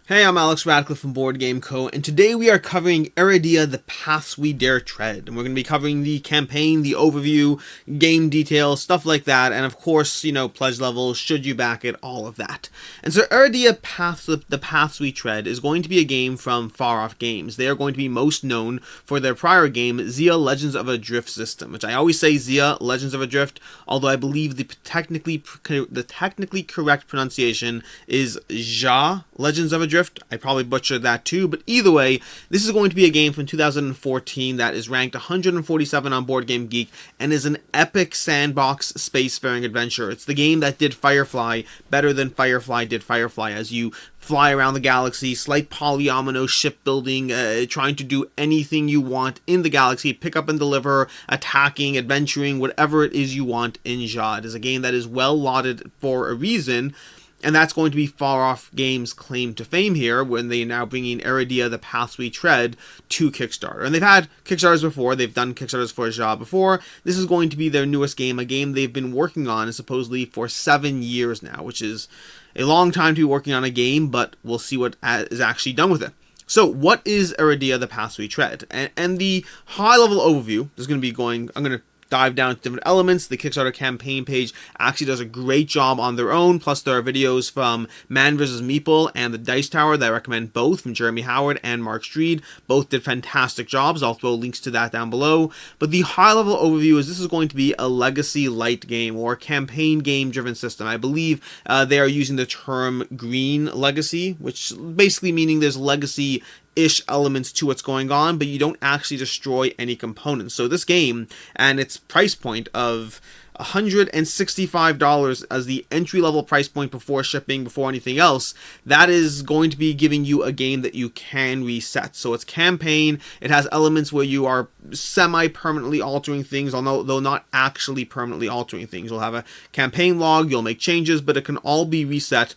Hey, I'm Alex Radcliffe from Board Game Co. And today we are covering Arydia, The Paths We Dare Tread. And we're going to be covering the campaign, the overview, game details, stuff like that. And of course, pledge levels, should you back it, all of that. And so Arydia, The Paths We Tread is going to be a game from Far Off Games. They are going to be most known for their prior game, Zia Legends of Adrift system, which I always say Zia Legends of Adrift, although I believe the technically correct pronunciation is Ja Legends of Adrift. I probably butchered that too, but either way, this is going to be a game from 2014 that is ranked 147 on Board Game Geek and is an epic sandbox spacefaring adventure. It's the game that did Firefly better than Firefly did Firefly, as you fly around the galaxy, slight polyomino shipbuilding, trying to do anything you want in the galaxy, pick up and deliver, attacking, adventuring, whatever it is you want in Ja. It is a game that is well lauded for a reason. And that's going to be Far Off Games' claim to fame here when they are now bringing Arydia, The Paths We Tread to Kickstarter. And they've had Kickstarters before. They've done Kickstarters for Ja before. This is going to be their newest game, a game they've been working on supposedly for 7 years now, which is a long time to be working on a game, but we'll see what is actually done with it. So what is Arydia, The Paths We Tread? And the high-level overview is going to be I'm going to dive down to different elements. The Kickstarter campaign page actually does a great job on their own, plus there are videos from Man vs. Meeple and the Dice Tower that I recommend both, from Jeremy Howard and Mark Streed. Both did fantastic jobs. I'll throw links to that down below. But the high-level overview is this is going to be a legacy light game or campaign game driven system. I believe they are using the term green legacy, which basically meaning there's legacy-ish elements to what's going on, but you don't actually destroy any components. So this game and its price point of $165 as the entry-level price point before shipping, before anything else, that is going to be giving you a game that you can reset. So it's campaign, it has elements where you are semi-permanently altering things, though not actually permanently altering things. You'll have a campaign log, you'll make changes, but it can all be reset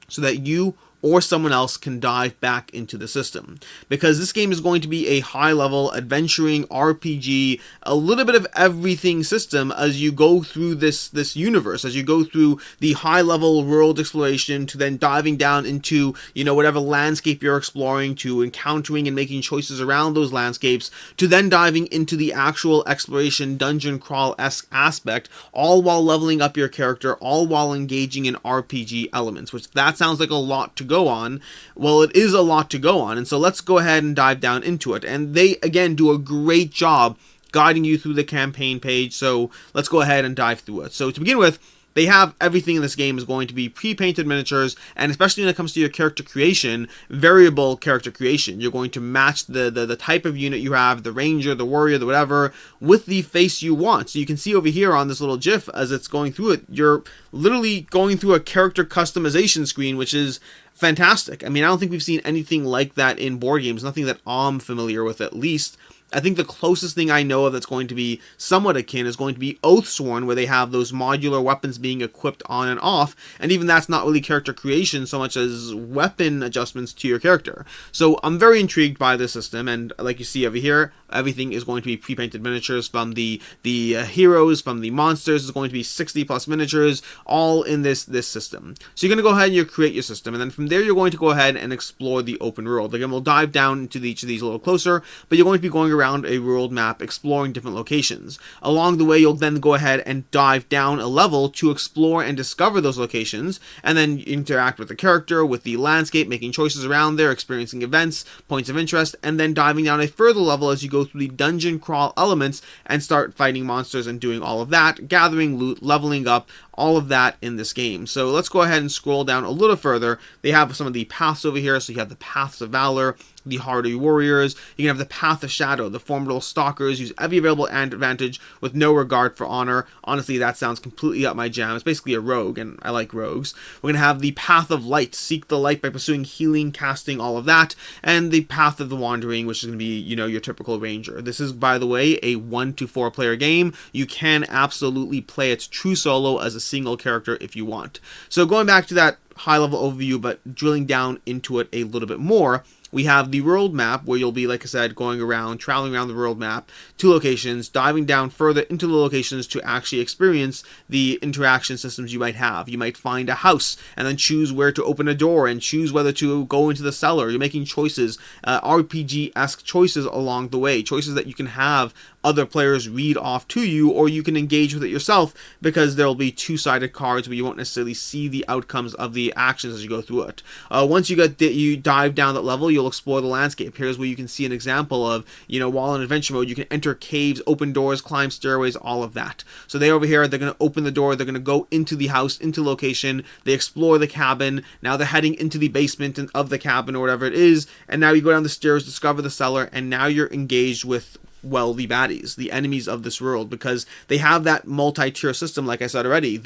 so that you or someone else can dive back into the system. Because this game is going to be a high-level adventuring RPG, a little bit of everything system as you go through this universe, as you go through the high-level world exploration to then diving down into, whatever landscape you're exploring, to encountering and making choices around those landscapes, to then diving into the actual exploration dungeon crawl-esque aspect, all while leveling up your character, all while engaging in RPG elements, which that sounds like a lot to go on. Well, it is a lot to go on, and so let's go ahead and dive down into it. And they again do a great job guiding you through the campaign page, so let's go ahead and dive through it. So to begin with, they have everything in this game is going to be pre-painted miniatures, and especially when it comes to your character creation, variable character creation. You're going to match the type of unit you have, the ranger, the warrior, the whatever, with the face you want. So you can see over here on this little GIF as it's going through it, you're literally going through a character customization screen, which is fantastic. I mean, I don't think we've seen anything like that in board games, nothing that I'm familiar with at least. I think the closest thing I know of that's going to be somewhat akin is going to be Oathsworn, where they have those modular weapons being equipped on and off, and even that's not really character creation so much as weapon adjustments to your character. So I'm very intrigued by this system, and like you see over here, everything is going to be pre-painted miniatures from the heroes, from the monsters. It's going to be 60 plus miniatures, all in this system. So you're going to go ahead and you create your system, and then from there you're going to go ahead and explore the open world. Again, we'll dive down into each of these a little closer, but you're going to be going around a world map exploring different locations. Along the way, you'll then go ahead and dive down a level to explore and discover those locations, and then interact with the character, with the landscape, making choices around there, experiencing events, points of interest, and then diving down a further level as you go through the dungeon crawl elements and start fighting monsters and doing all of that, gathering loot, leveling up, all of that in this game. So let's go ahead and scroll down a little further. They have some of the paths over here. So you have the Paths of Valor, the Hardy Warriors. You can have the Path of Shadow, the Formidable Stalkers. Use every available advantage with no regard for honor. Honestly, that sounds completely up my jam. It's basically a rogue, and I like rogues. We're going to have the Path of Light. Seek the light by pursuing healing, casting, all of that. And the Path of the Wandering, which is going to be, your typical ranger. This is, by the way, a 1 to 4 player game. You can absolutely play it true solo as a single character if you want. So going back to that high-level overview, but drilling down into it a little bit more, we have the world map where you'll be, like I said, going around, traveling around the world map to locations, diving down further into the locations to actually experience the interaction systems you might have. You might find a house and then choose where to open a door and choose whether to go into the cellar. You're making choices, RPG-esque choices along the way, choices that you can have other players read off to you, or you can engage with it yourself, because there'll be two-sided cards where you won't necessarily see the outcomes of the actions as you go through it. Once you dive down that level, you'll explore the landscape. Here's where you can see an example of, while in adventure mode, you can enter caves, open doors, climb stairways, all of that. So they over here, they're going to open the door, they're going to go into the house, into location, they explore the cabin, now they're heading into the basement of the cabin or whatever it is, and now you go down the stairs, discover the cellar, and now you're engaged with, well, the baddies, the enemies of this world, because they have that multi-tier system, like I said already.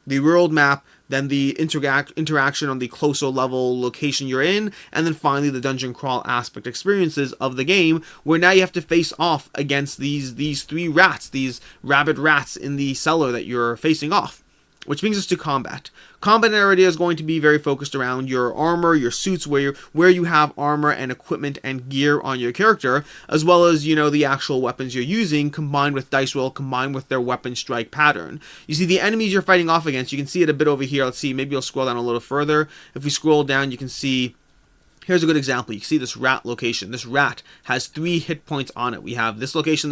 The world map, then the interaction on the closer level location you're in, and then finally the dungeon crawl aspect experiences of the game, where now you have to face off against these three rats, these rabid rats in the cellar that you're facing off. Which brings us to combat. Combat in Arydia is going to be very focused around your armor, your suits, where you have armor and equipment and gear on your character, as well as, the actual weapons you're using, combined with dice roll, combined with their weapon strike pattern. You see, the enemies you're fighting off against, you can see it a bit over here. Let's see, maybe I'll scroll down a little further. If we scroll down, you can see... Here's a good example. You can see this rat location. This rat has 3 hit points on it. We have this location,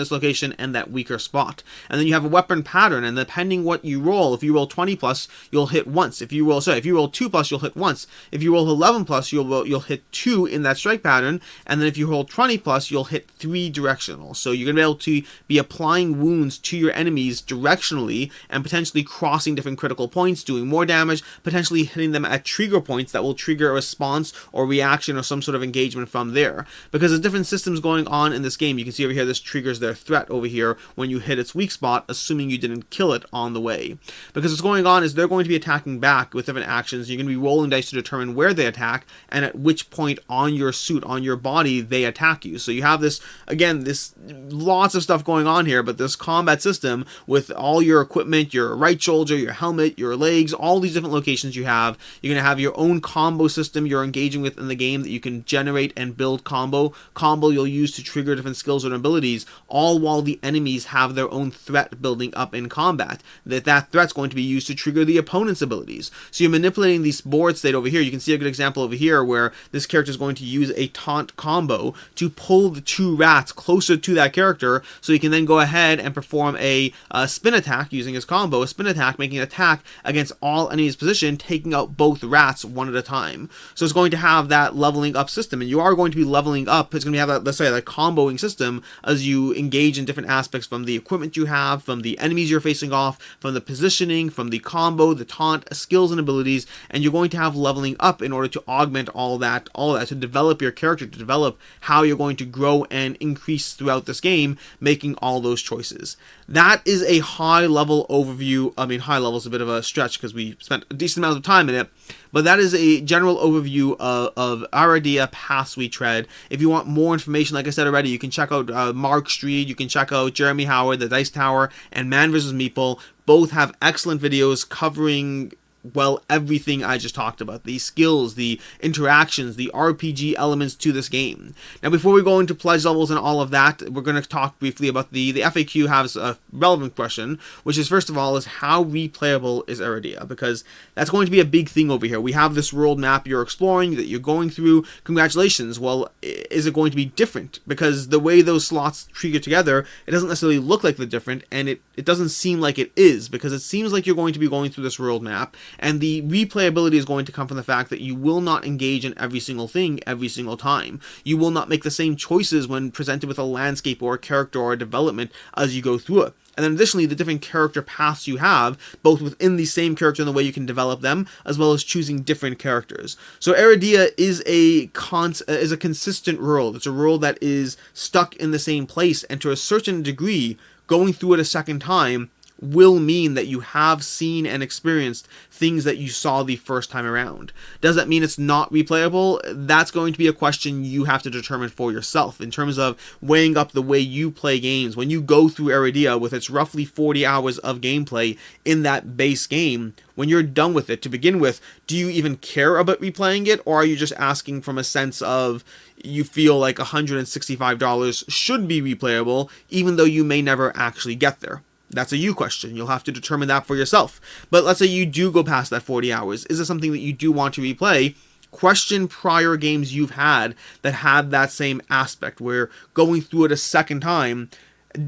and that weaker spot. And then you have a weapon pattern, and depending what you roll, if you roll 20 plus, you'll hit once. If you roll 2 plus, you'll hit once. If you roll 11 plus, you'll hit 2 in that strike pattern. And then if you roll 20 plus, you'll hit 3 directional. So you're going to be able to be applying wounds to your enemies directionally and potentially crossing different critical points, doing more damage, potentially hitting them at trigger points that will trigger a response or reaction or some sort of engagement from there. Because there's different systems going on in this game. You can see over here, this triggers their threat over here when you hit its weak spot, assuming you didn't kill it on the way. Because what's going on is they're going to be attacking back with different actions. You're going to be rolling dice to determine where they attack and at which point on your suit, on your body, they attack you. So you have this, again, this lots of stuff going on here, but this combat system with all your equipment, your right shoulder, your helmet, your legs, all these different locations you have. You're going to have your own combo system you're engaging with in the game that you can generate and build combo you'll use to trigger different skills or abilities, all while the enemies have their own threat building up in combat. That threat's going to be used to trigger the opponent's abilities. So you're manipulating this board state over here. You can see a good example over here where this character is going to use a taunt combo to pull the 2 rats closer to that character, so he can then go ahead and perform a spin attack using his combo, a spin attack, making an attack against all enemies position, taking out both rats one at a time. So it's going to have that leveling up system, and you are going to be leveling up. It's going to have that, let's say, that comboing system as you engage in different aspects from the equipment you have, from the enemies you're facing off, from the positioning, from the combo, the taunt, skills and abilities, and you're going to have leveling up in order to augment all that, to develop your character, to develop how you're going to grow and increase throughout this game, making all those choices. That is a high level overview. I mean, high level is a bit of a stretch because we spent a decent amount of time in it, but that is a general overview of Arydia Paths We Tread. If you want more information, like I said already, you can check out Mark Street, you can check out Jeremy Howard, The Dice Tower, and Man vs. Meeple. Both have excellent videos covering, well, everything I just talked about. The skills, the interactions, the RPG elements to this game. Now, before we go into pledge levels and all of that, we're going to talk briefly about the FAQ has a relevant question, which is, first of all, is how replayable is Arydia? Because that's going to be a big thing over here. We have this world map you're exploring, that you're going through. Congratulations. Well, is it going to be different? Because the way those slots trigger together, it doesn't necessarily look like they're different, and it doesn't seem like it is, because it seems like you're going to be going through this world map, and the replayability is going to come from the fact that you will not engage in every single thing every single time. You will not make the same choices when presented with a landscape or a character or a development as you go through it. And then additionally, the different character paths you have, both within the same character and the way you can develop them, as well as choosing different characters. So Arydia is a consistent world. It's a world that is stuck in the same place, and to a certain degree, going through it a second time will mean that you have seen and experienced things that you saw the first time around. Does that mean it's not replayable? That's going to be a question you have to determine for yourself in terms of weighing up the way you play games. When you go through Arydia with its roughly 40 hours of gameplay in that base game, when you're done with it to begin with, do you even care about replaying it, or are you just asking from a sense of you feel like $165 should be replayable even though you may never actually get there? That's a you question. You'll have to determine that for yourself. But let's say you do go past that 40 hours. Is it something that you do want to replay? Question prior games you've had that had that same aspect, where going through it a second time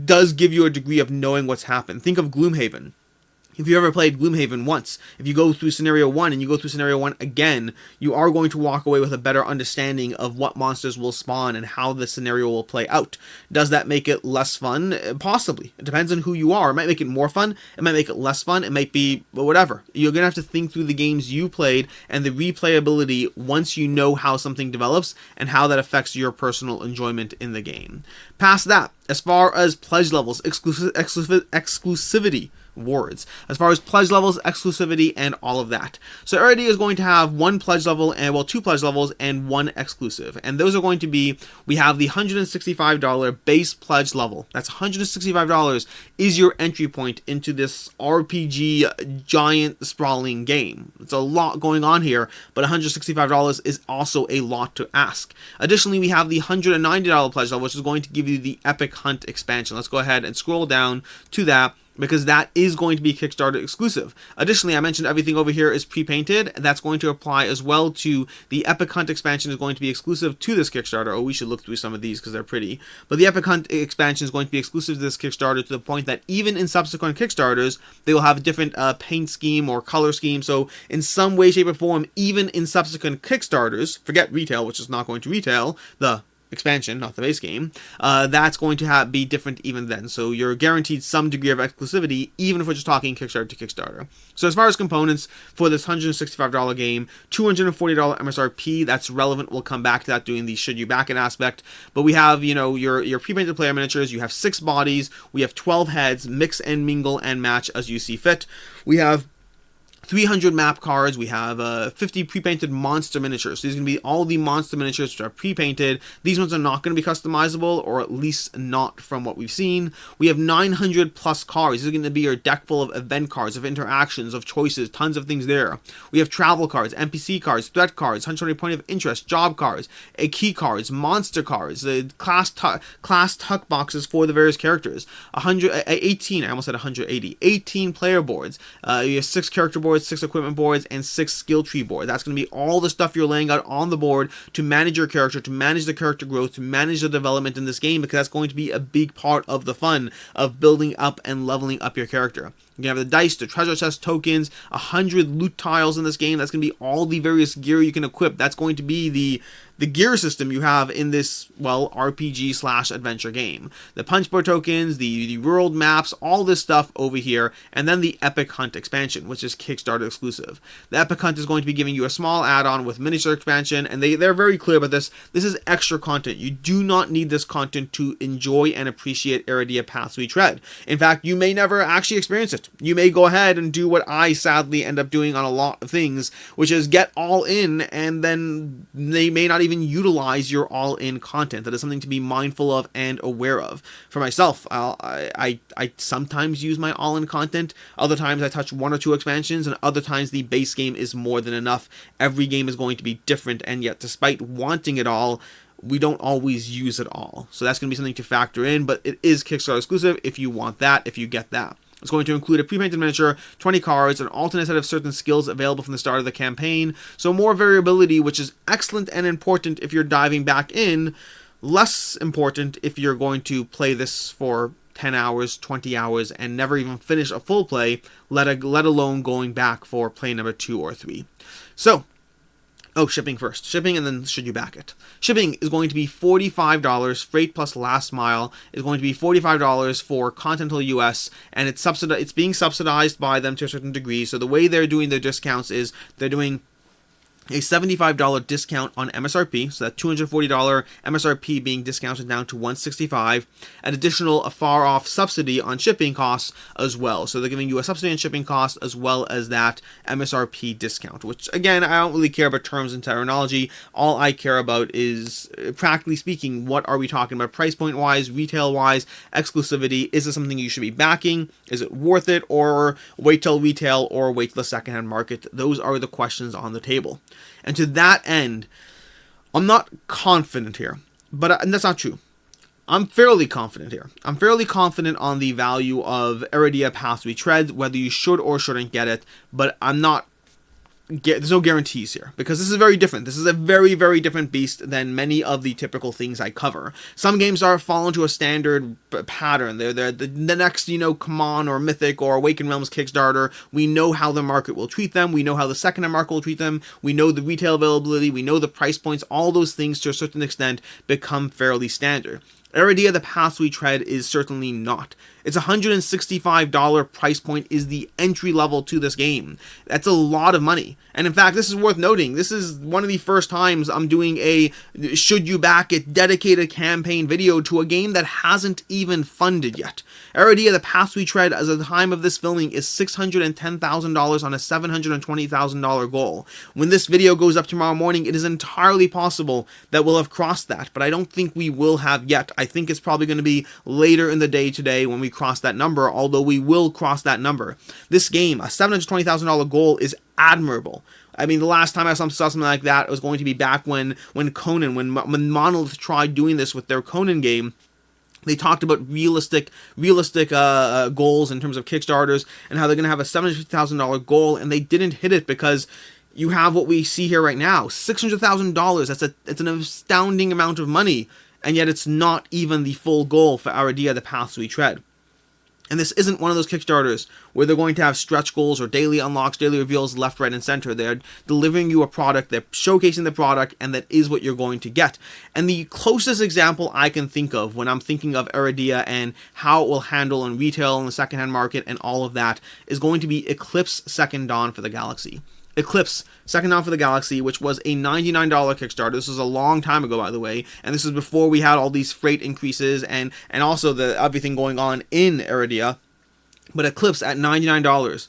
does give you a degree of knowing what's happened. Think of Gloomhaven. If you ever played Gloomhaven once, if you go through Scenario 1 and you go through Scenario 1 again, you are going to walk away with a better understanding of what monsters will spawn and how the scenario will play out. Does that make it less fun? Possibly. It depends on who you are. It might make it more fun. It might make it less fun. It might be whatever. You're going to have to think through the games you played and the replayability once you know how something develops and how that affects your personal enjoyment in the game. Past that, as far as pledge levels, exclusivity, words, as far as pledge levels, exclusivity, and all of that. So Arydia is going to have one pledge level, and well, two pledge levels and one exclusive, and those are going to be, we have the $165 base pledge level. That's $165 is your entry point into this RPG giant sprawling game. It's a lot going on here, but $165 is also a lot to ask. Additionally, we have the $190 pledge level, which is going to give you the Epic Hunt expansion. Let's go ahead and scroll down to that, because that is going to be Kickstarter exclusive. Additionally, I mentioned everything over here is pre-painted. That's going to apply as well to the Epic Hunt expansion is going to be exclusive to this Kickstarter. Oh, we should look through some of these because they're pretty. But the Epic Hunt expansion is going to be exclusive to this Kickstarter to the point that even in subsequent Kickstarters, they will have a different paint scheme or color scheme. So in some way, shape, or form, even in subsequent Kickstarters, forget retail, which is not going to retail, the expansion, not the base game, that's going to be different even then. So you're guaranteed some degree of exclusivity, even if we're just talking Kickstarter to Kickstarter. So as far as components for this $165 game, $240 MSRP, that's relevant. We'll come back to that doing the should you back it aspect. But we have, you know, your pre-painted player miniatures. You have 6 bodies. We have 12 heads. Mix and mingle and match as you see fit. We have 300 map cards. We have 50 pre-painted monster miniatures. So these are going to be all the monster miniatures which are pre-painted. These ones are not going to be customizable, or at least not from what we've seen. We have 900 plus cards. This is going to be your deck full of event cards, of interactions, of choices, tons of things there. We have travel cards, NPC cards, threat cards, hunter point of interest, job cards, key cards, monster cards, the class tuck boxes for the various characters. 18, I almost said 180, 18 player boards. You have 6 character boards, 6 equipment boards, and 6 skill tree boards. That's going to be all the stuff you're laying out on the board to manage your character, to manage the character growth, to manage the development in this game, because that's going to be a big part of the fun of building up and leveling up your character. You have the dice, the treasure chest tokens, 100 loot tiles in this game. That's going to be all the various gear you can equip. That's going to be the gear system you have in this, well, RPG/adventure game. The punchboard tokens, the world maps, all this stuff over here, and then the Epic Hunt expansion, which is Kickstarter exclusive. The Epic Hunt is going to be giving you a small add-on with miniature expansion, and they're very clear about this. This is extra content. You do not need this content to enjoy and appreciate Arydia Paths We Tread. In fact, you may never actually experience it. You may go ahead and do what I sadly end up doing on a lot of things, which is get all in, and then they may not even utilize your all-in content. That is something to be mindful of and aware of. For myself, I sometimes use my all-in content. Other times I touch 1 or 2 expansions, and other times the base game is more than enough. Every game is going to be different, and yet despite wanting it all, we don't always use it all. So that's going to be something to factor in, but it is Kickstarter exclusive if you want that, if you get that. It's going to include a pre-painted miniature, 20 cards, an alternate set of certain skills available from the start of the campaign, so more variability, which is excellent and important if you're diving back in, less important if you're going to play this for 10 hours, 20 hours, and never even finish a full play, let alone going back for play number 2 or 3. So, shipping first. Shipping, and then should you back it. Shipping is going to be $45. Freight plus last mile is going to be $45 for continental US, and it's being subsidized by them to a certain degree. So the way they're doing their discounts is they're doing a $75 discount on MSRP, so that $240 MSRP being discounted down to $165, an additional far off subsidy on shipping costs as well. So they're giving you a subsidy on shipping costs as well as that MSRP discount, which again, I don't really care about terms and terminology. All I care about is, practically speaking, what are we talking about price point wise, retail wise, exclusivity? Is this something you should be backing? Is it worth it? Or wait till retail, or wait till the secondhand market? Those are the questions on the table. And to that end, I'm not confident here, but that's not true. I'm fairly confident here. I'm fairly confident on the value of Arydia Paths We Tread, whether you should or shouldn't get it, but I'm not. There's no guarantees here, because this is very different. This is a very, very different beast than many of the typical things I cover. Some games fall into a standard pattern. They're the next, Come On or Mythic or Awakened Realms Kickstarter. We know how the market will treat them. We know how the secondhand market will treat them. We know the retail availability. We know the price points. All those things, to a certain extent, become fairly standard. Arydia, the Paths We Tread, is certainly not. Its $165 price point is the entry level to this game. That's a lot of money. And in fact, this is worth noting. This is one of the first times I'm doing a should you back it dedicated campaign video to a game that hasn't even funded yet. Arydia, the Paths We Tread, as of the time of this filming, is $610,000 on a $720,000 goal. When this video goes up tomorrow morning, it is entirely possible that we'll have crossed that, but I don't think we will have yet. I think it's probably going to be later in the day today when we cross that number, although we will cross that number. This game, a $720,000 goal, is admirable. I mean, the last time I saw something like that, it was going to be back when Monolith tried doing this with their Conan game. They talked about realistic goals in terms of Kickstarters and how they're going to have a $750,000 goal, and they didn't hit it because you have what we see here right now, $600,000. It's an astounding amount of money, and yet it's not even the full goal for Arydia, the Paths We Tread. And this isn't one of those Kickstarters where they're going to have stretch goals or daily unlocks, daily reveals left, right, and center. They're delivering you a product, they're showcasing the product, and that is what you're going to get. And the closest example I can think of when I'm thinking of Arydia and how it will handle in retail and the secondhand market and all of that is going to be Eclipse Second Dawn for the Galaxy. Eclipse Second Dawn for the Galaxy, which was a $99 Kickstarter. This was a long time ago, by the way, and this was before we had all these freight increases and also the everything going on in Arydia. But Eclipse at $99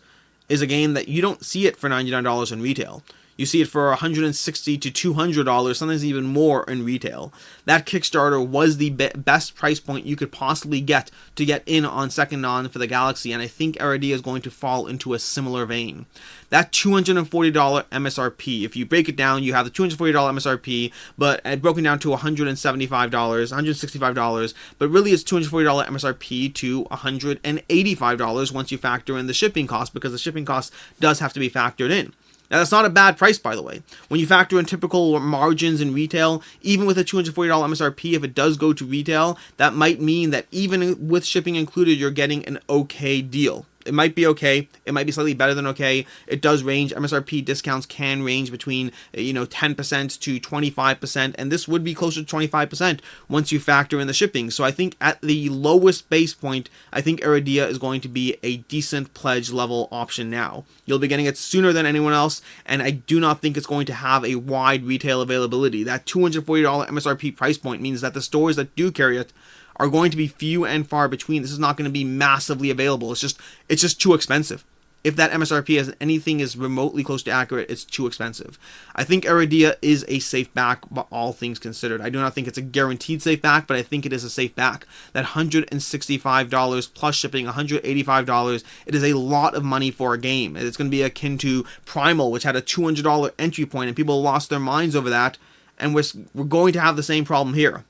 is a game that you don't see it for $99 in retail. You see it for $160 to $200, sometimes even more in retail. That Kickstarter was the best price point you could possibly get to get in on Second Dawn for the Galaxy, and I think Arydia is going to fall into a similar vein. That $240 MSRP, if you break it down, you have the $240 MSRP, but broken down to $165, but really it's $240 MSRP to $185 once you factor in the shipping cost, because the shipping cost does have to be factored in. Now, that's not a bad price, by the way. When you factor in typical margins in retail, even with a $240 MSRP, if it does go to retail, that might mean that even with shipping included, you're getting an okay deal. It might be okay. It might be slightly better than okay. It does range. MSRP discounts can range between 10% to 25%, and this would be closer to 25% once you factor in the shipping. So I think at the lowest base point, I think Arydia is going to be a decent pledge level option now. You'll be getting it sooner than anyone else, and I do not think it's going to have a wide retail availability. That $240 MSRP price point means that the stores that do carry it are going to be few and far between. This is not going to be massively available. It's just too expensive. If that MSRP as anything is remotely close to accurate, it's too expensive. I think Arydia is a safe back, all things considered. I do not think it's a guaranteed safe back, but I think it is a safe back. That $165 plus shipping, $185, it is a lot of money for a game. It's going to be akin to Primal, which had a $200 entry point, and people lost their minds over that, and we're going to have the same problem here.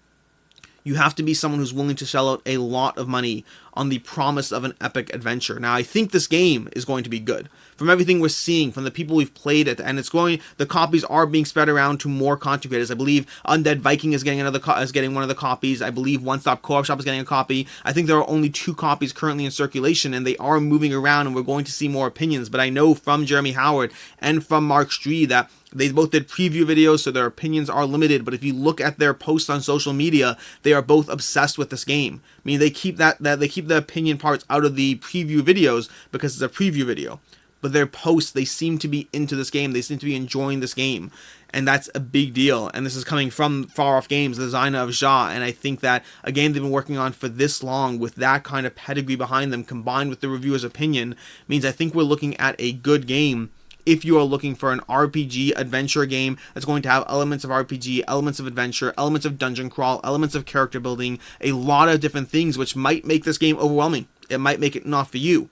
You have to be someone who's willing to shell out a lot of money on the promise of an epic adventure. Now, I think this game is going to be good. From everything we're seeing, from the people we've played it, and the copies are being spread around to more content creators. I believe Undead Viking is getting one of the copies. I believe One Stop Co-op Shop is getting a copy. I think there are only 2 copies currently in circulation, and they are moving around, and we're going to see more opinions. But I know from Jeremy Howard and from Mark Stree that they both did preview videos, so their opinions are limited, but if you look at their posts on social media, they are both obsessed with this game. I mean, they keep the opinion parts out of the preview videos because it's a preview video. but their posts, they seem to be into this game. They seem to be enjoying this game. And that's a big deal. And this is coming from Far Off Games, the designer of Ja. And I think that a game they've been working on for this long with that kind of pedigree behind them, combined with the reviewer's opinion, means I think we're looking at a good game if you are looking for an RPG adventure game that's going to have elements of RPG, elements of adventure, elements of dungeon crawl, elements of character building, a lot of different things which might make this game overwhelming. It might make it not for you,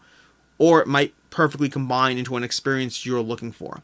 or it might perfectly combine into an experience you're looking for.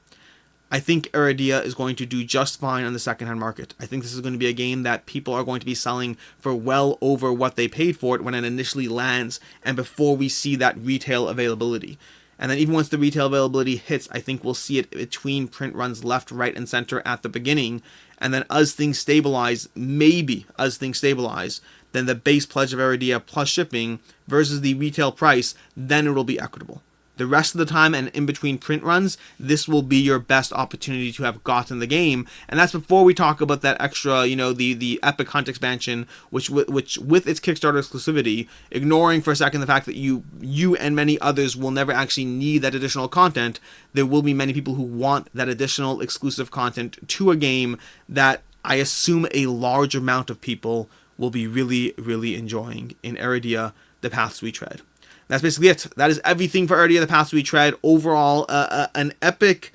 I think Arydia is going to do just fine on the secondhand market. I think this is going to be a game that people are going to be selling for well over what they paid for it when it initially lands and before we see that retail availability. And then even once the retail availability hits, I think we'll see it between print runs left, right, and center at the beginning. And then as things stabilize, maybe as things stabilize, then the base pledge of Arydia plus shipping versus the retail price, then it will be equitable. The rest of the time and in between print runs, this will be your best opportunity to have gotten the game. And that's before we talk about that extra, the Epic Hunt expansion, which with its Kickstarter exclusivity, ignoring for a second the fact that you and many others will never actually need that additional content, there will be many people who want that additional exclusive content to a game that I assume a large amount of people will be really, really enjoying in Arydia, The Paths We Tread. That's basically it. That is everything for Arydia, The Paths We Tread. Overall, an epic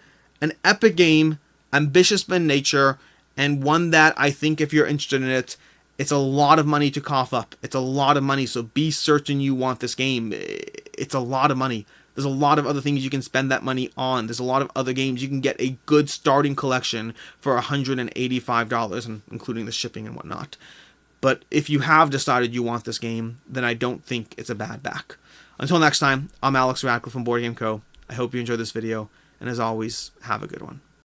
game, ambitious in nature, and one that I think if you're interested in it, it's a lot of money to cough up. It's a lot of money, so be certain you want this game. It's a lot of money. There's a lot of other things you can spend that money on. There's a lot of other games. You can get a good starting collection for $185, including the shipping and whatnot. But if you have decided you want this game, then I don't think it's a bad back. Until next time, I'm Alex Radcliffe from Board Game Co. I hope you enjoyed this video, and as always, have a good one.